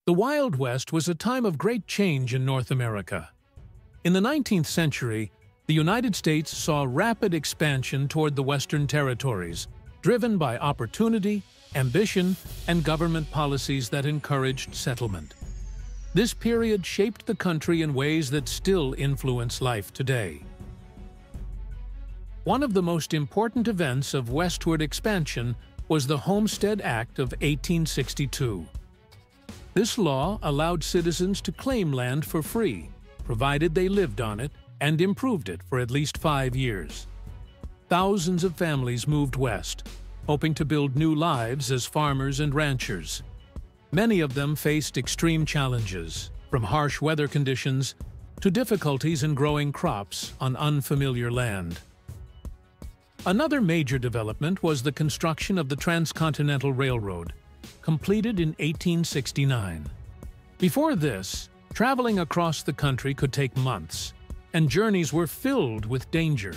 The Wild West was a time of great change in North America. In the 19th century, the United States saw rapid expansion toward the Western territories, driven by opportunity, ambition, and government policies that encouraged settlement. This period shaped the country in ways that still influence life today. One of the most important events of westward expansion was the Homestead Act of 1862. This law allowed citizens to claim land for free, provided they lived on it and improved it for at least 5 years. Thousands of families moved west, hoping to build new lives as farmers and ranchers. Many of them faced extreme challenges, from harsh weather conditions to difficulties in growing crops on unfamiliar land. Another major development was the construction of the Transcontinental Railroad, completed in 1869. Before this, traveling across the country could take months, and journeys were filled with danger.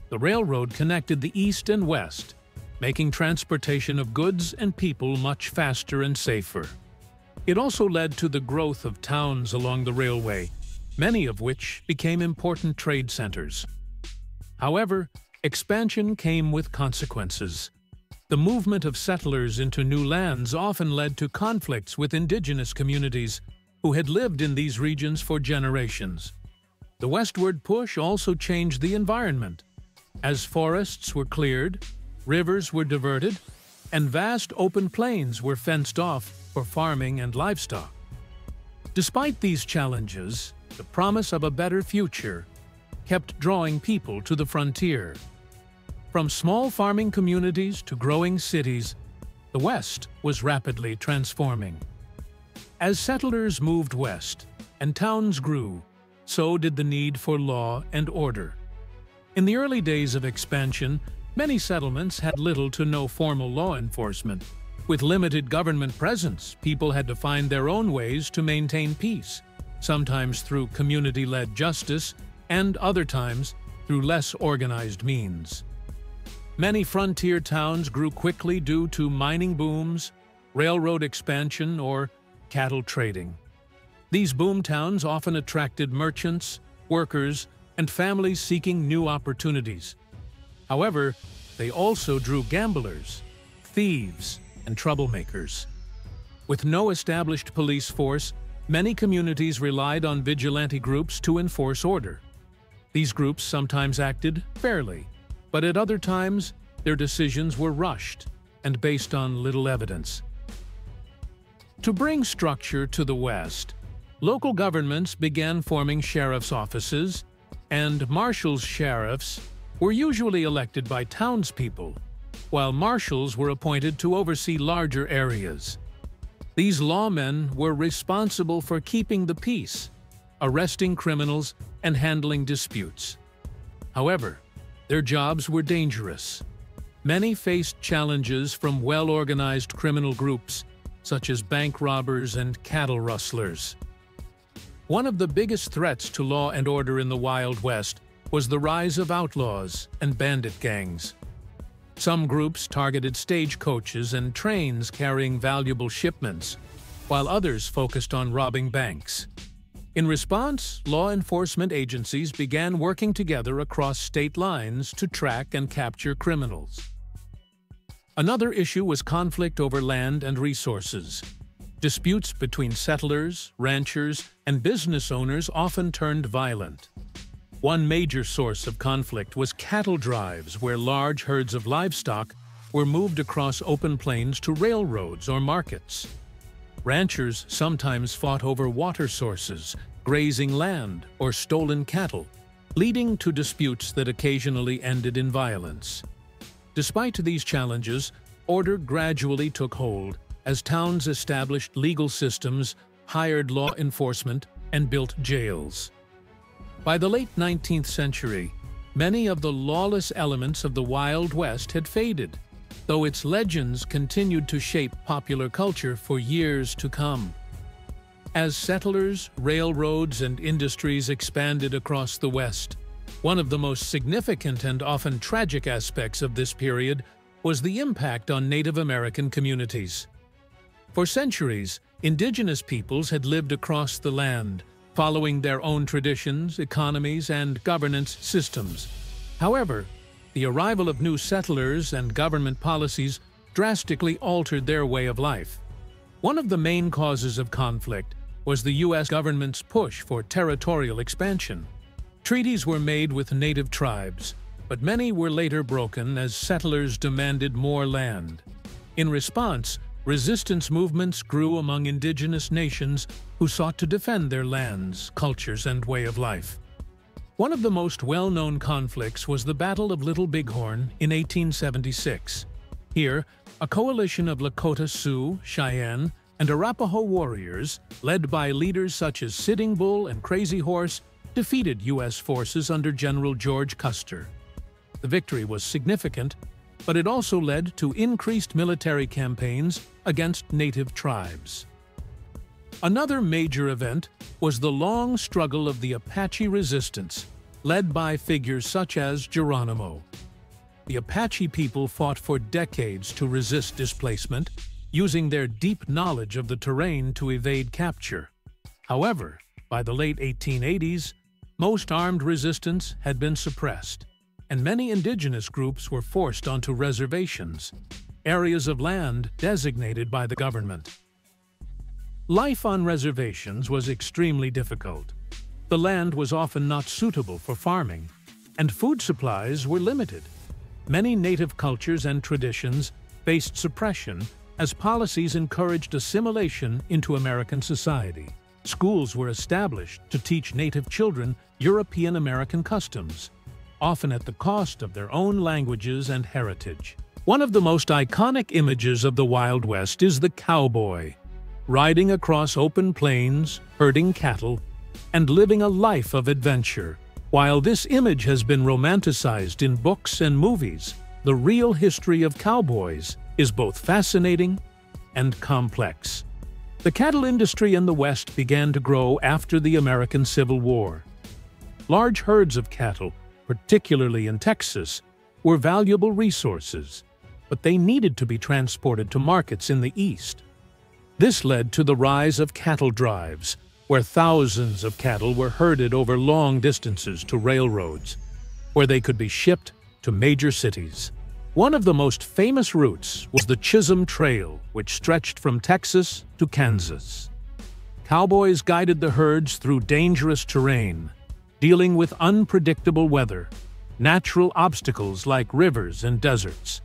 The railroad connected the East and West, making transportation of goods and people much faster and safer. It also led to the growth of towns along the railway, many of which became important trade centers. However, expansion came with consequences. The movement of settlers into new lands often led to conflicts with indigenous communities who had lived in these regions for generations. The westward push also changed the environment, as forests were cleared, rivers were diverted, and vast open plains were fenced off for farming and livestock. Despite these challenges, the promise of a better future kept drawing people to the frontier. From small farming communities to growing cities, the West was rapidly transforming. As settlers moved west and towns grew, so did the need for law and order. In the early days of expansion, many settlements had little to no formal law enforcement. With limited government presence, people had to find their own ways to maintain peace, sometimes through community-led justice and other times through less organized means. Many frontier towns grew quickly due to mining booms, railroad expansion, or cattle trading. These boom towns often attracted merchants, workers, and families seeking new opportunities. However, they also drew gamblers, thieves, and troublemakers. With no established police force, many communities relied on vigilante groups to enforce order. These groups sometimes acted fairly, but at other times, their decisions were rushed and based on little evidence. To bring structure to the West, local governments began forming sheriff's offices, and marshals' sheriffs were usually elected by townspeople, while marshals were appointed to oversee larger areas. These lawmen were responsible for keeping the peace, arresting criminals, and handling disputes. However, their jobs were dangerous. Many faced challenges from well-organized criminal groups, such as bank robbers and cattle rustlers. One of the biggest threats to law and order in the Wild West was the rise of outlaws and bandit gangs. Some groups targeted stagecoaches and trains carrying valuable shipments, while others focused on robbing banks. In response, law enforcement agencies began working together across state lines to track and capture criminals. Another issue was conflict over land and resources. Disputes between settlers, ranchers, and business owners often turned violent. One major source of conflict was cattle drives, where large herds of livestock were moved across open plains to railroads or markets. Ranchers sometimes fought over water sources, grazing land, or stolen cattle, leading to disputes that occasionally ended in violence. Despite these challenges, order gradually took hold as towns established legal systems, hired law enforcement, and built jails. By the late 19th century, many of the lawless elements of the Wild West had faded, though its legends continued to shape popular culture for years to come. As settlers, railroads, and industries expanded across the West, one of the most significant and often tragic aspects of this period was the impact on Native American communities. For centuries, Indigenous peoples had lived across the land, following their own traditions, economies, and governance systems. However, the arrival of new settlers and government policies drastically altered their way of life. One of the main causes of conflict was the U.S. government's push for territorial expansion. Treaties were made with native tribes, but many were later broken as settlers demanded more land. In response, resistance movements grew among indigenous nations who sought to defend their lands, cultures, and way of life. One of the most well-known conflicts was the Battle of Little Bighorn in 1876. Here, a coalition of Lakota Sioux, Cheyenne, and Arapaho warriors, led by leaders such as Sitting Bull and Crazy Horse, defeated U.S. forces under General George Custer. The victory was significant, but it also led to increased military campaigns against native tribes. Another major event was the long struggle of the Apache resistance, led by figures such as Geronimo. The Apache people fought for decades to resist displacement, using their deep knowledge of the terrain to evade capture. However, by the late 1880s, most armed resistance had been suppressed, and many indigenous groups were forced onto reservations, areas of land designated by the government. Life on reservations was extremely difficult. The land was often not suitable for farming, and food supplies were limited. Many native cultures and traditions faced suppression as policies encouraged assimilation into American society. Schools were established to teach native children European American customs, often at the cost of their own languages and heritage. One of the most iconic images of the Wild West is the cowboy, riding across open plains, herding cattle, and living a life of adventure. While this image has been romanticized in books and movies, the real history of cowboys is both fascinating and complex. The cattle industry in the West began to grow after the American Civil War. Large herds of cattle, particularly in Texas, were valuable resources, but they needed to be transported to markets in the East. This led to the rise of cattle drives, where thousands of cattle were herded over long distances to railroads, where they could be shipped to major cities. One of the most famous routes was the Chisholm Trail, which stretched from Texas to Kansas. Cowboys guided the herds through dangerous terrain, dealing with unpredictable weather, natural obstacles like rivers and deserts,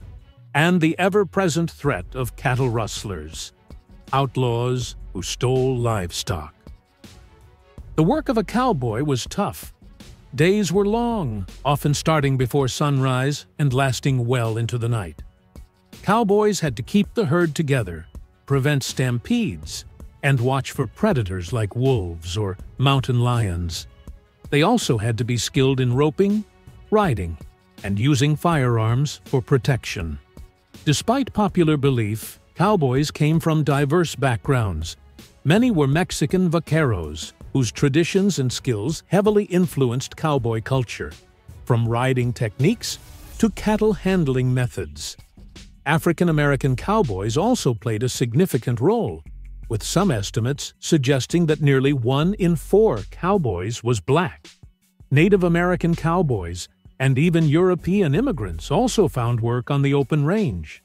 and the ever-present threat of cattle rustlers, outlaws who stole livestock. The work of a cowboy was tough. Days were long, often starting before sunrise and lasting well into the night. Cowboys had to keep the herd together, prevent stampedes, and watch for predators like wolves or mountain lions. They also had to be skilled in roping, riding, and using firearms for protection. Despite popular belief, cowboys came from diverse backgrounds. Many were Mexican vaqueros, whose traditions and skills heavily influenced cowboy culture, from riding techniques to cattle handling methods. African American cowboys also played a significant role, with some estimates suggesting that nearly 1 in 4 cowboys was black. Native American cowboys and even European immigrants also found work on the open range.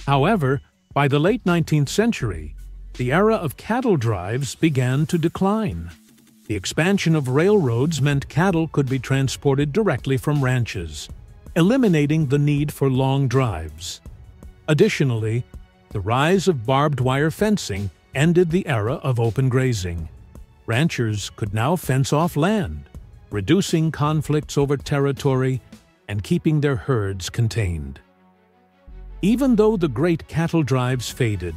However, by the late 19th century, the era of cattle drives began to decline. The expansion of railroads meant cattle could be transported directly from ranches, eliminating the need for long drives. Additionally, the rise of barbed wire fencing ended the era of open grazing. Ranchers could now fence off land, reducing conflicts over territory and keeping their herds contained. Even though the great cattle drives faded,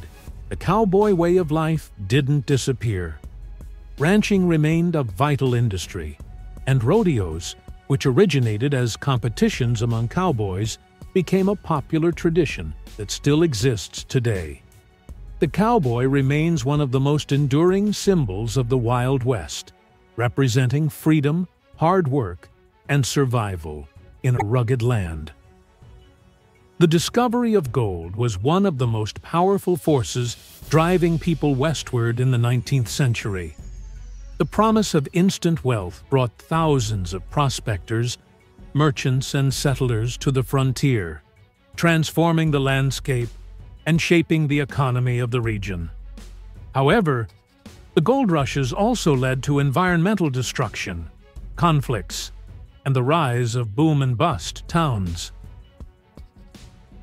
the cowboy way of life didn't disappear. Ranching remained a vital industry, and rodeos, which originated as competitions among cowboys, became a popular tradition that still exists today. The cowboy remains one of the most enduring symbols of the Wild West, representing freedom, hard work, and survival in a rugged land. The discovery of gold was one of the most powerful forces driving people westward in the 19th century. The promise of instant wealth brought thousands of prospectors, merchants, and settlers to the frontier, transforming the landscape and shaping the economy of the region. However, the gold rushes also led to environmental destruction, conflicts, and the rise of boom-and-bust towns.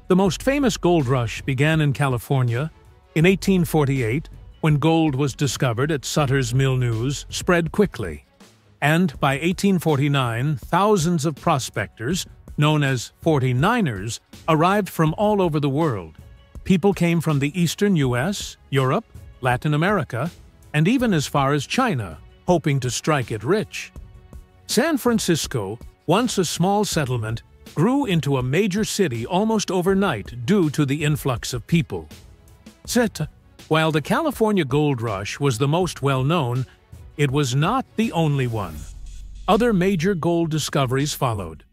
The most famous gold rush began in California in 1848, when gold was discovered at Sutter's Mill News, spread quickly. And by 1849, thousands of prospectors, known as 49ers, arrived from all over the world. People came from the eastern U.S., Europe, Latin America, and even as far as China, hoping to strike it rich. San Francisco, once a small settlement, grew into a major city almost overnight due to the influx of people. While the California Gold Rush was the most well-known, it was not the only one. Other major gold discoveries followed.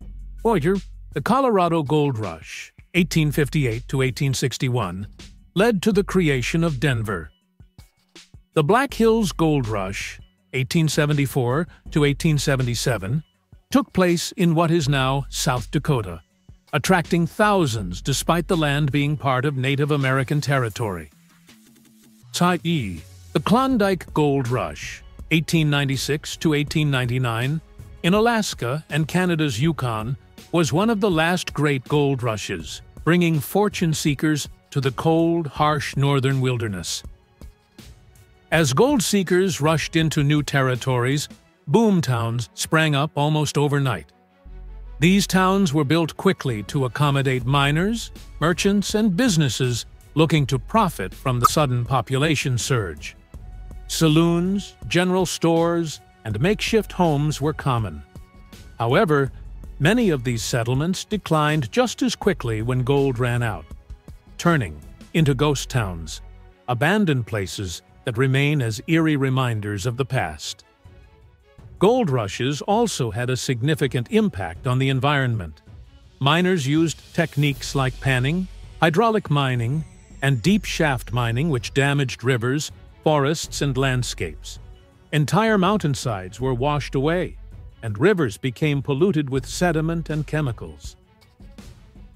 The Colorado Gold Rush, 1858 to 1861, led to the creation of Denver. The Black Hills Gold Rush, 1874 to 1877, took place in what is now South Dakota, attracting thousands despite the land being part of Native American territory. The Klondike Gold Rush, 1896 to 1899, in Alaska and Canada's Yukon, was one of the last great gold rushes, bringing fortune seekers to the cold, harsh northern wilderness. As gold seekers rushed into new territories, boom towns sprang up almost overnight. These towns were built quickly to accommodate miners, merchants, and businesses looking to profit from the sudden population surge. Saloons, general stores, and makeshift homes were common. However, many of these settlements declined just as quickly when gold ran out, turning into ghost towns, abandoned places that remain as eerie reminders of the past. Gold rushes also had a significant impact on the environment. Miners used techniques like panning, hydraulic mining, and deep shaft mining which damaged rivers, forests, and landscapes. Entire mountainsides were washed away, and rivers became polluted with sediment and chemicals.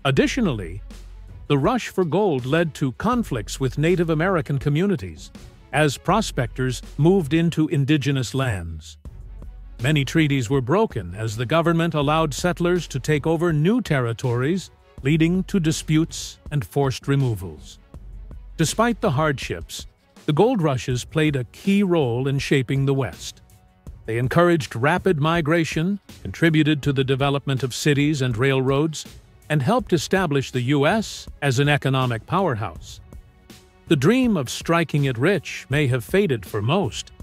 Additionally, the rush for gold led to conflicts with Native American communities, as prospectors moved into indigenous lands. Many treaties were broken as the government allowed settlers to take over new territories, leading to disputes and forced removals. Despite the hardships, the gold rushes played a key role in shaping the West. They encouraged rapid migration, contributed to the development of cities and railroads, and helped establish the U.S. as an economic powerhouse. The dream of striking it rich may have faded for most,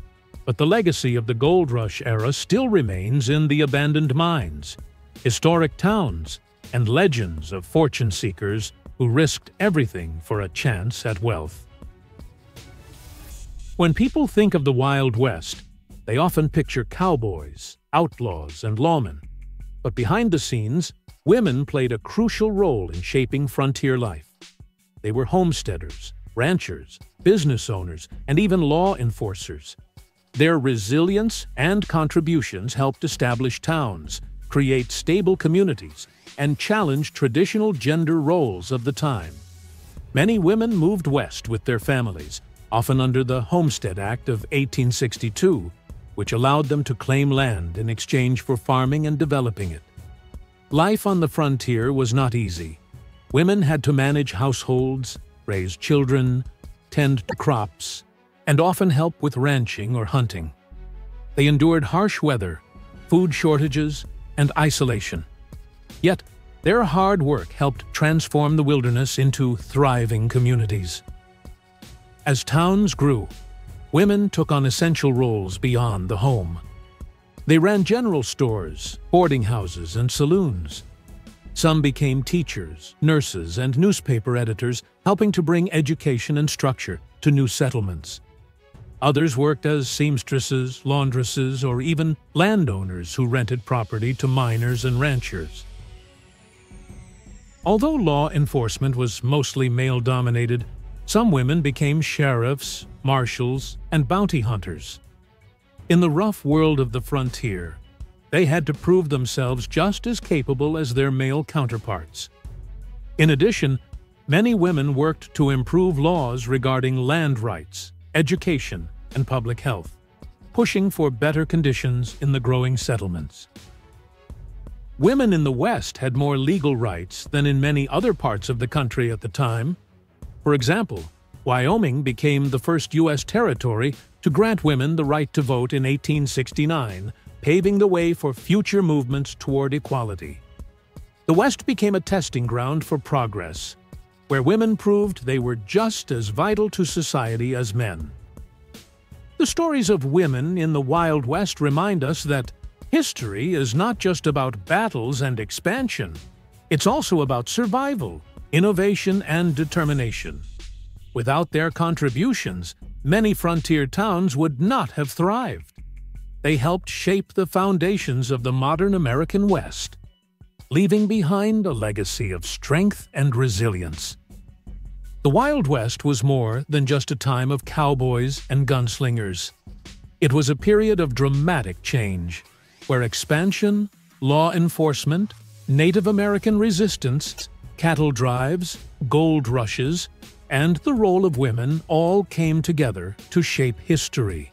but the legacy of the gold rush era still remains in the abandoned mines, historic towns, and legends of fortune seekers who risked everything for a chance at wealth. When people think of the Wild West, they often picture cowboys, outlaws, and lawmen. But behind the scenes, women played a crucial role in shaping frontier life. They were homesteaders, ranchers, business owners, and even law enforcers. Their resilience and contributions helped establish towns, create stable communities, and challenge traditional gender roles of the time. Many women moved west with their families, often under the Homestead Act of 1862, which allowed them to claim land in exchange for farming and developing it. Life on the frontier was not easy. Women had to manage households, raise children, tend to crops, and often help with ranching or hunting. They endured harsh weather, food shortages, and isolation. Yet, their hard work helped transform the wilderness into thriving communities. As towns grew, women took on essential roles beyond the home. They ran general stores, boarding houses, and saloons. Some became teachers, nurses, and newspaper editors, helping to bring education and structure to new settlements. Others worked as seamstresses, laundresses, or even landowners who rented property to miners and ranchers. Although law enforcement was mostly male-dominated, Some women became sheriffs, marshals, and bounty hunters. In the rough world of the frontier, they had to prove themselves just as capable as their male counterparts. In addition, many women worked to improve laws regarding land rights, education, and public health, pushing for better conditions in the growing settlements. Women in the West had more legal rights than in many other parts of the country at the time. For example, Wyoming became the first U.S. territory to grant women the right to vote in 1869, paving the way for future movements toward equality. The West became a testing ground for progress, where women proved they were just as vital to society as men. The stories of women in the Wild West remind us that history is not just about battles and expansion. It's also about survival, innovation, and determination. Without their contributions, many frontier towns would not have thrived. They helped shape the foundations of the modern American West, leaving behind a legacy of strength and resilience. The Wild West was more than just a time of cowboys and gunslingers. It was a period of dramatic change, where expansion, law enforcement, Native American resistance, cattle drives, gold rushes, and the role of women all came together to shape history.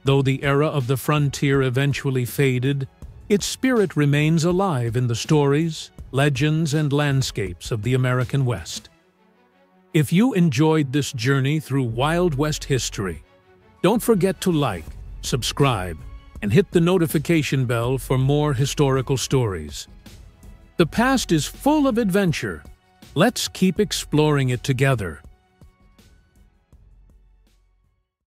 Though the era of the frontier eventually faded, its spirit remains alive in the stories, legends, and landscapes of the American West. If you enjoyed this journey through Wild West history, don't forget to like, subscribe, and hit the notification bell for more historical stories. The past is full of adventure. Let's keep exploring it together.